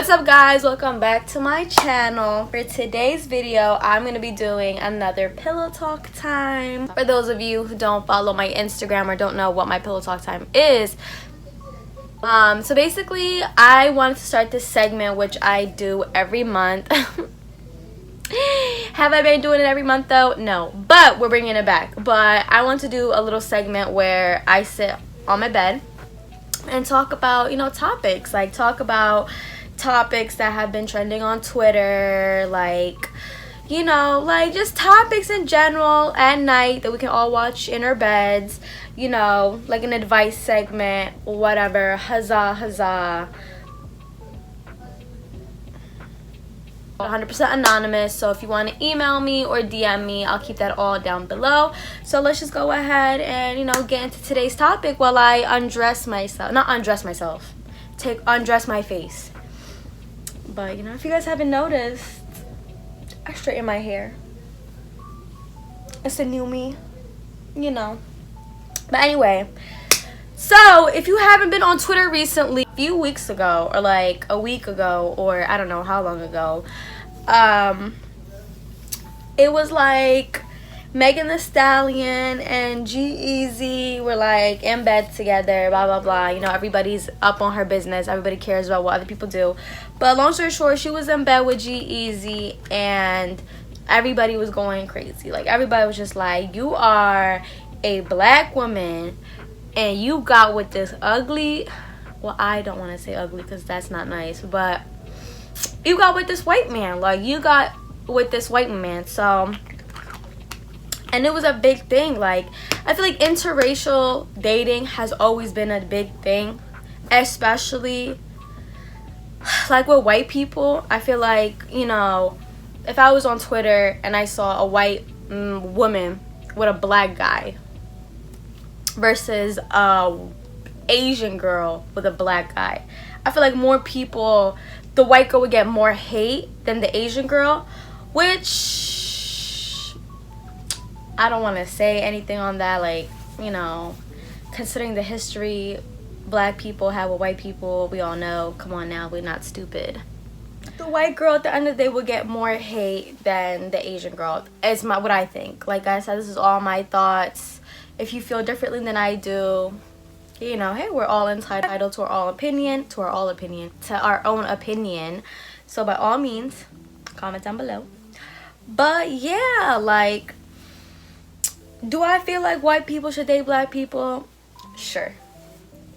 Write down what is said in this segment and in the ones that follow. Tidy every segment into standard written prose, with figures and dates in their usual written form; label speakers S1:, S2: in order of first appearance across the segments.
S1: What's up, guys? Welcome back to my channel. For today's video, I'm going to be doing another pillow talk time. For those of you who don't follow my Instagram or don't know what my pillow talk time is, so basically I wanted to start this segment which I do every month. Have I been doing it every month though? No, but we're bringing it back. But I want to do a little segment where I sit on my bed and talk about, topics, like talk about topics that have been trending on Twitter, like just topics in general at night that we can all watch in our beds, like an advice segment, whatever. Huzzah 100% anonymous, so if you want to email me or DM me, I'll keep that all down below. So let's just go ahead and get into today's topic while I undress myself. Not undress myself, undress my face. But if you guys haven't noticed, I straighten my hair. It's a new me, But anyway, so if you haven't been on Twitter recently, a few weeks ago or like a week ago or I don't know how long ago, it was like Megan Thee Stallion and G-Eazy were like in bed together, blah blah blah. Everybody's up on her business, everybody cares about what other people do. But long story short, she was in bed with G-Eazy and everybody was going crazy. Like everybody was just like, you are a black woman and you got with this ugly, well, I don't want to say ugly because that's not nice, but you got with this white man. Like you got with this white man. So, and it was a big thing. Like I feel like interracial dating has always been a big thing, especially like with white people. I feel like, if I was on Twitter and I saw a white woman with a black guy versus a Asian girl with a black guy, I feel like more people, the white girl would get more hate than the Asian girl, which I don't want to say anything on that. Like, considering the history black people have with white people, we all know, come on now, we're not stupid. The white girl at the end of the day will get more hate than the Asian girl, is what I think. Like I said, this is all my thoughts. If you feel differently than I do, hey, we're all entitled to our own opinion, to our own opinion. So by all means, comment down below. But yeah, like, do I feel like white people should date black people? Sure.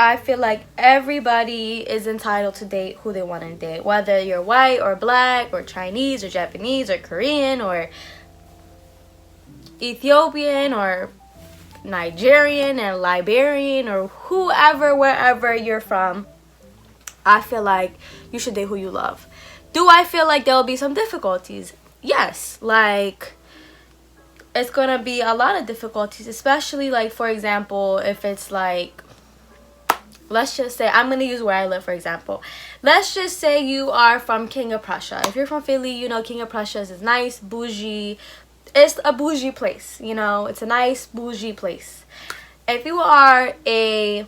S1: I feel like everybody is entitled to date who they want to date, whether you're white or black or Chinese or Japanese or Korean or Ethiopian or Nigerian and Liberian or whoever, wherever you're from. I feel like you should date who you love. Do I feel like there'll be some difficulties? Yes, like it's gonna be a lot of difficulties, especially like, for example, if it's like, let's just say, I'm going to use where I live, for example. Let's just say you are from King of Prussia. If you're from Philly, King of Prussia is nice, bougie. It's a bougie place, It's a nice, bougie place. If you are a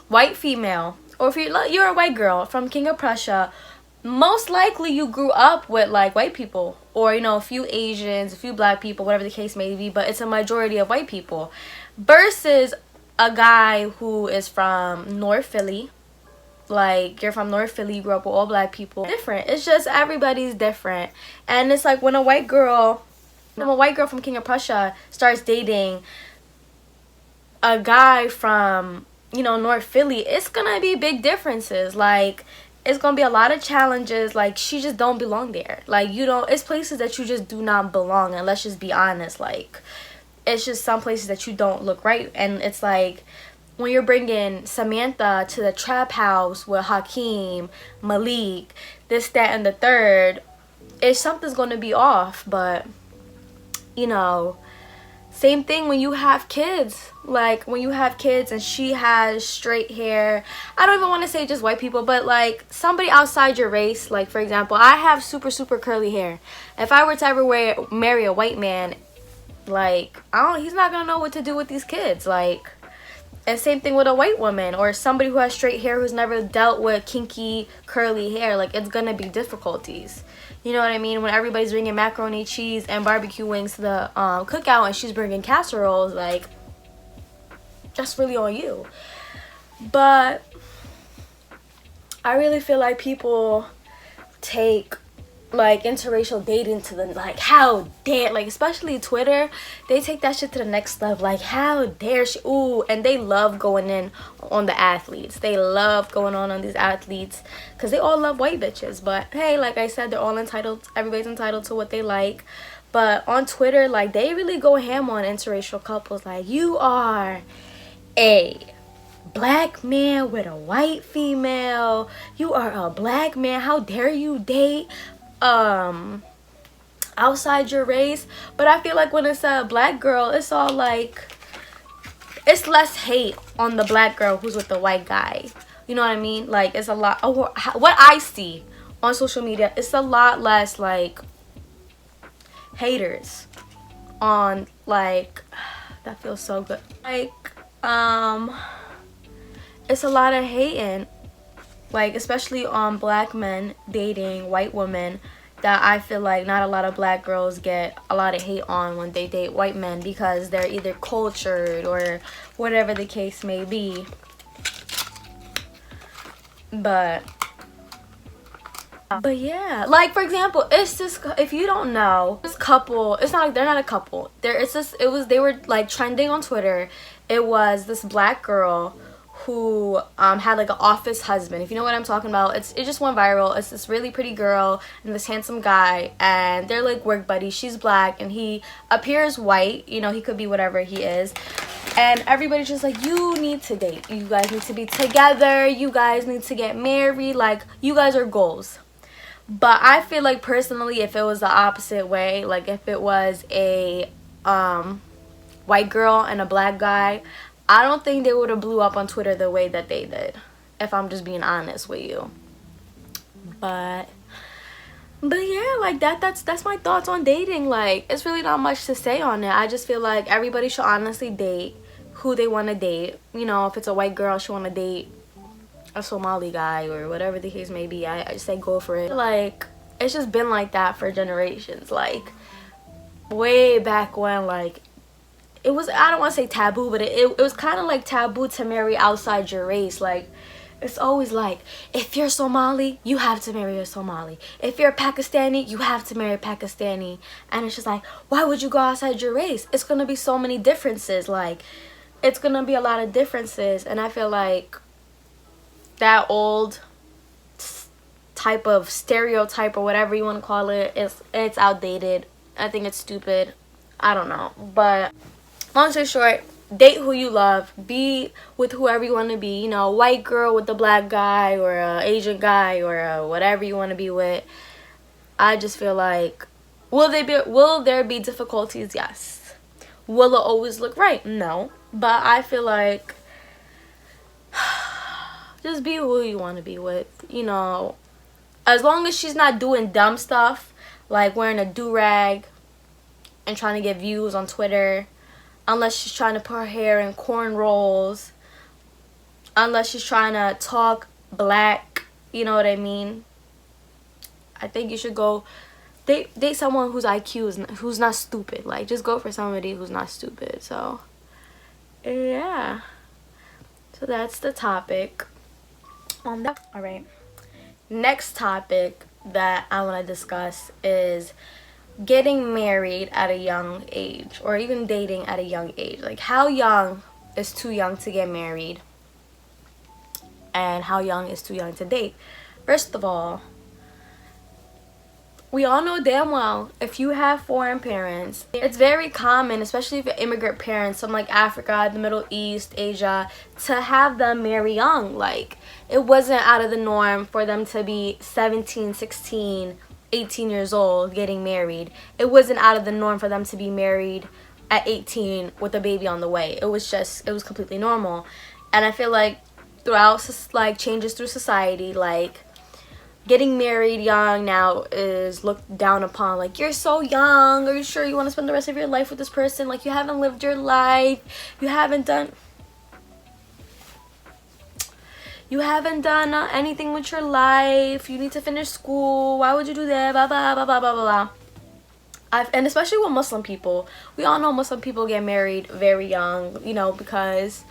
S1: white female, or if you're a white girl from King of Prussia, most likely you grew up with, like, white people. Or, a few Asians, a few black people, whatever the case may be. But it's a majority of white people. Versus a guy who is from North Philly, like you're from North Philly, you grew up with all black people. Different. It's just everybody's different. And it's like when a white girl from King of Prussia starts dating a guy from, North Philly, it's gonna be big differences. Like it's gonna be a lot of challenges. Like she just don't belong there. Like it's places that you just do not belong. And let's just be honest, like it's just some places that you don't look right. And it's like when you're bringing Samantha to the trap house with Hakeem, Malik, this, that, and the third, something's going to be off. But, same thing when you have kids. Like when you have kids and she has straight hair. I don't even want to say just white people, but like somebody outside your race. Like, for example, I have super, super curly hair. If I were to ever marry a white man, like, he's not gonna know what to do with these kids. Like, And same thing with a white woman or somebody who has straight hair who's never dealt with kinky curly hair. Like, it's gonna be difficulties. You know what I mean? When everybody's bringing macaroni, cheese, and barbecue wings to the cookout, and she's bringing casseroles, like, that's really on you. But I really feel like people take like interracial dating to the, like, how dare, like, especially Twitter, they take that shit to the next level. Like, how dare she, ooh, and they love going in on the athletes. They love going on these athletes because they all love white bitches. But hey, like I said, they're all entitled, everybody's entitled to what they like. But on Twitter, like, they really go ham on interracial couples. Like, you are a black man with a white female, you are a black man, how dare you date outside your race. But I feel like when it's a black girl, it's all like, it's less hate on the black girl who's with the white guy. You know what I mean? Like, it's a lot, what I see on social media, it's a lot less like haters on, like, that feels so good, like, it's a lot of hating, like, especially on black men dating white women, that I feel like not a lot of black girls get a lot of hate on when they date white men because they're either cultured or whatever the case may be. But yeah, like, for example, it's this, if you don't know, this couple, it's not like, they're not a couple, they were like trending on Twitter. It was this black girl who had like an office husband, if you know what I'm talking about. It just went viral. It's this really pretty girl and this handsome guy, and they're like work buddies. She's black and he appears white, you know, he could be whatever he is, and everybody's just like, you need to date, you guys need to be together, you guys need to get married, like, you guys are goals. But I feel like, personally, if it was the opposite way, like if it was a white girl and a black guy, I don't think they would have blew up on Twitter the way that they did, if I'm just being honest with you. But yeah, like, that's my thoughts on dating. Like, it's really not much to say on it. I just feel like everybody should honestly date who they want to date. You know, if it's a white girl, she want to date a Somali guy or whatever the case may be, I just say go for it. Like, it's just been like that for generations. Like, way back when, like, it was, I don't want to say taboo, but it was kind of like taboo to marry outside your race. Like, it's always like, if you're Somali, you have to marry a Somali. If you're Pakistani, you have to marry a Pakistani. And it's just like, why would you go outside your race? It's gonna be so many differences. Like, it's gonna be a lot of differences. And I feel like that old type of stereotype, or whatever you want to call it, it's outdated. I think it's stupid. I don't know. But long story short, date who you love, be with whoever you want to be, you know, white girl with the black guy, or a Asian guy, or whatever you want to be with. I just feel like, will there be difficulties? Yes. Will it always look right? No. But I feel like, just be who you want to be with, you know, as long as she's not doing dumb stuff like wearing a do-rag and trying to get views on Twitter, unless she's trying to put her hair in cornrows, unless she's trying to talk black, you know what I mean. I think you should go date someone whose IQ who's not stupid. Like, just go for somebody who's not stupid. So yeah, so that's the topic on that. All right, next topic that I want to discuss is getting married at a young age, or even dating at a young age. Like, how young is too young to get married, and how young is too young to date? First of all, we all know damn well, if you have foreign parents, it's very common, especially if you're immigrant parents from like Africa, the Middle East, Asia, to have them marry young. Like, it wasn't out of the norm for them to be 17, 16, 18 years old getting married. It wasn't out of the norm for them to be married at 18 with a baby on the way. It was completely normal. And I feel like throughout, like, changes through society, like, getting married young now is looked down upon. Like, you're so young. Are you sure you want to spend the rest of your life with this person? Like, you haven't lived your life. You haven't done... you haven't done anything with your life, you need to finish school, why would you do that, blah blah blah blah blah blah. And especially with Muslim people, we all know Muslim people get married very young, you know, because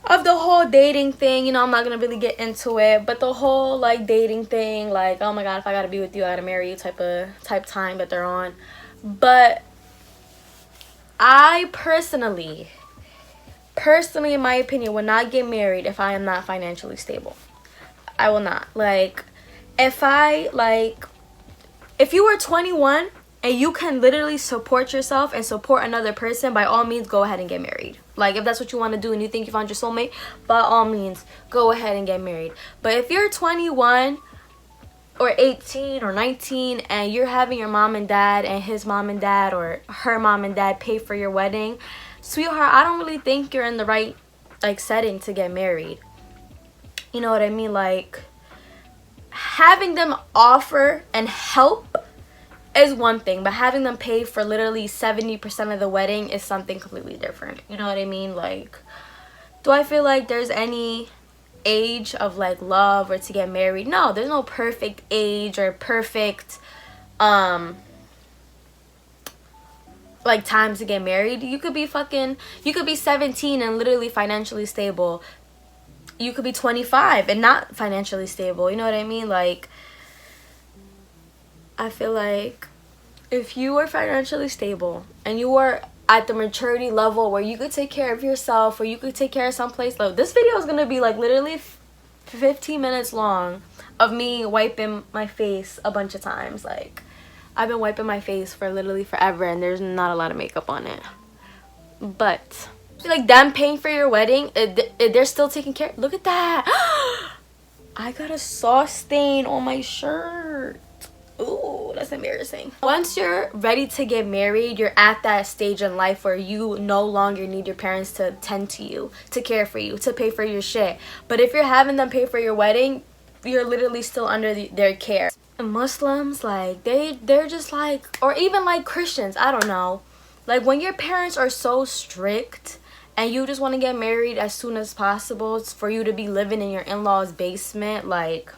S1: of the whole dating thing. You know, I'm not gonna really get into it, but the whole like dating thing, like, oh my god, if I gotta be with you, I gotta marry you type time that they're on. But I personally, in my opinion, will not get married if I am not financially stable. I will not. Like, if you are 21 and you can literally support yourself and support another person, by all means, go ahead and get married. Like, if that's what you want to do and you think you found your soulmate, by all means, go ahead and get married. But if you're 21 or 18 or 19 and you're having your mom and dad and his mom and dad or her mom and dad pay for your wedding, sweetheart, I don't really think you're in the right, like, setting to get married. You know what I mean? Like, having them offer and help is one thing, but having them pay for literally 70% of the wedding is something completely different. You know what I mean? Like, do I feel like there's any age of like love or to get married? No, there's no perfect age or perfect like time to get married. You could be 17 and literally financially stable. You could be 25 and not financially stable. You know what I mean? Like, I feel like if you are financially stable and you are at the maturity level where you could take care of yourself or you could take care of someplace, like, this video is gonna be like literally 15 minutes long of me wiping my face a bunch of times. Like, I've been wiping my face for literally forever and there's not a lot of makeup on it. But like, them paying for your wedding, they're still taking care. Look at that. I got a sauce stain on my shirt. Ooh, that's embarrassing. Once you're ready to get married, you're at that stage in life where you no longer need your parents to tend to you, to care for you, to pay for your shit. But if you're having them pay for your wedding, you're literally still under their care. And Muslims, like, they're just like, or even like Christians, I don't know. Like, when your parents are so strict and you just want to get married as soon as possible, it's for you to be living in your in-laws' basement, like,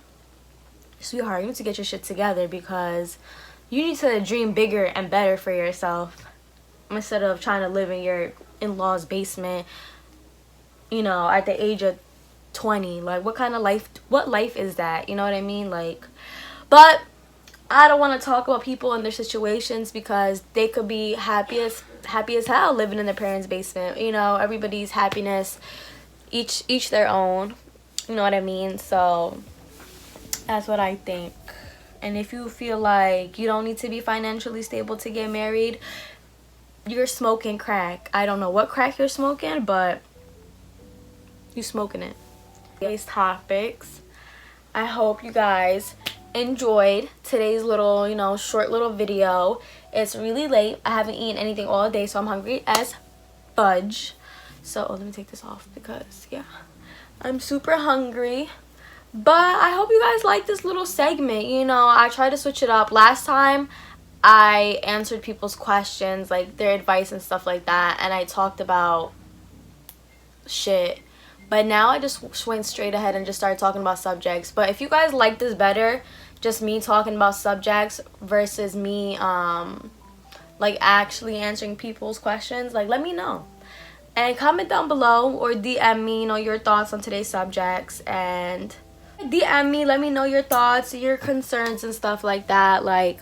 S1: sweetheart, you need to get your shit together, because you need to dream bigger and better for yourself instead of trying to live in your in-laws' basement, you know, at the age of 20. Like, what life is that? You know what I mean? Like, but I don't want to talk about people and their situations, because they could be happy as hell living in their parents' basement. You know, everybody's happiness, each their own. You know what I mean? So that's what I think. And if you feel like you don't need to be financially stable to get married, you're smoking crack. I don't know what crack you're smoking, but you smoking it. Today's topics. I hope you guys enjoyed today's little, you know, short little video. It's really late. I haven't eaten anything all day, so I'm hungry as fudge. So let me take this off, because yeah, I'm super hungry. But I hope you guys like this little segment. You know, I tried to switch it up. Last time I answered people's questions, like their advice and stuff like that, and I talked about shit. But now I just went straight ahead and just started talking about subjects. But if you guys like this better, just me talking about subjects versus me like actually answering people's questions, like, let me know. And comment down below or DM me, you know, your thoughts on today's subjects. And DM me, let me know your thoughts, your concerns and stuff like that. Like,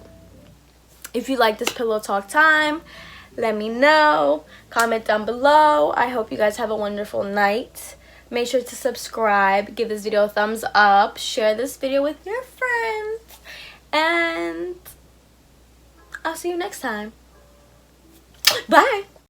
S1: if you like this pillow talk time, let me know. Comment down below. I hope you guys have a wonderful night. Make sure to subscribe, give this video a thumbs up, share this video with your friends, and I'll see you next time. Bye.